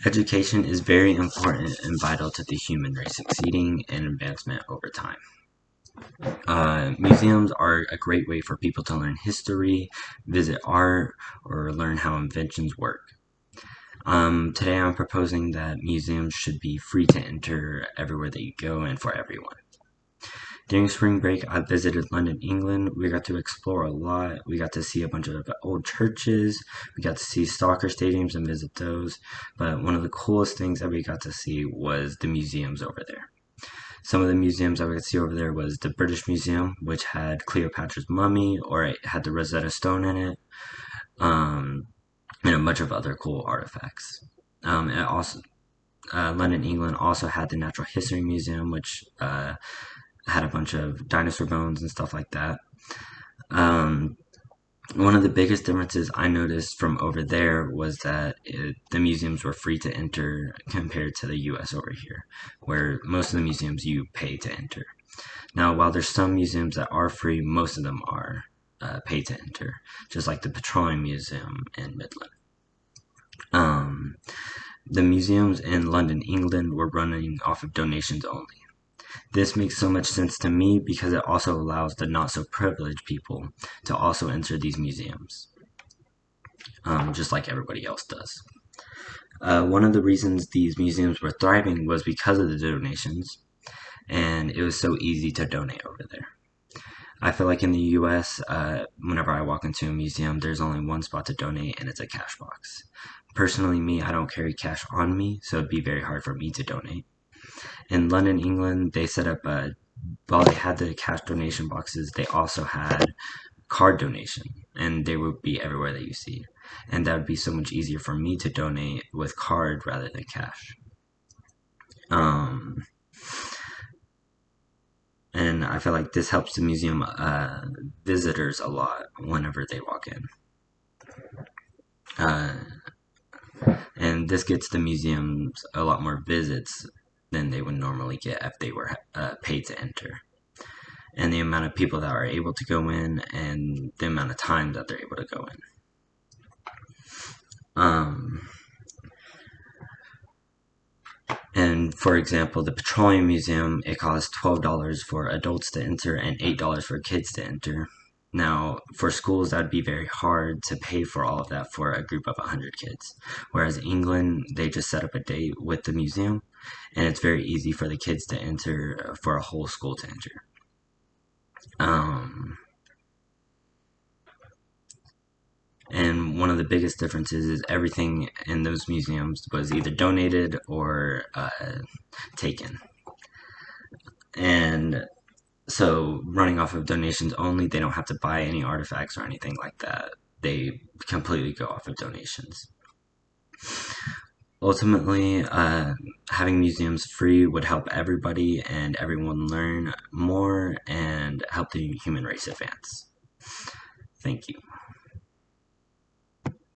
Education is very important and vital to the human race succeeding and advancement over time. Museums are a great way for people to learn history, visit art, or learn how inventions work. Today I'm proposing that museums should be free to enter everywhere that you go and for everyone. During spring break, I visited London, England. We got to explore a lot. We got to see a bunch of old churches. We got to see soccer stadiums and visit those. But one of the coolest things that we got to see was the museums over there. Some of the museums that we could see over there was the British Museum, which had Cleopatra's mummy, or it had the Rosetta Stone in it, and a bunch of other cool artifacts. And also, London, England also had the Natural History Museum, which had a bunch of dinosaur bones and stuff like that. One of the biggest differences I noticed from over there was that the museums were free to enter compared to the US over here, where most of the museums you pay to enter. Now, while there's some museums that are free, most of them are pay to enter, just like the Petroleum Museum in Midland. The museums in London, England were running off of donations only. This makes so much sense to me because it also allows the not-so-privileged people to also enter these museums, just like everybody else does. One of the reasons these museums were thriving was because of the donations, and it was so easy to donate over there. I feel like in the US, whenever I walk into a museum, there's only one spot to donate, and it's a cash box. Personally, I don't carry cash on me, so it'd be very hard for me to donate. In London, England, they set up while they had the cash donation boxes, they also had card donation, and they would be everywhere that you see. And that would be so much easier for me to donate with card rather than cash. And I feel like this helps the museum visitors a lot whenever they walk in. And this gets the museums a lot more visits than they would normally get if they were paid to enter. And the amount of people that are able to go in and the amount of time that they're able to go in. And for example, the Petroleum Museum, it costs $12 for adults to enter and $8 for kids to enter. Now, for schools, that would be very hard to pay for all of that for a group of 100 kids. Whereas England, they just set up a date with the museum, and it's very easy for the kids to enter, for a whole school to enter. And one of the biggest differences is everything in those museums was either donated or taken. And so running off of donations only, they don't have to buy any artifacts or anything like that. They completely go off of donations. Ultimately, having museums free would help everybody and everyone learn more and help the human race advance. Thank you.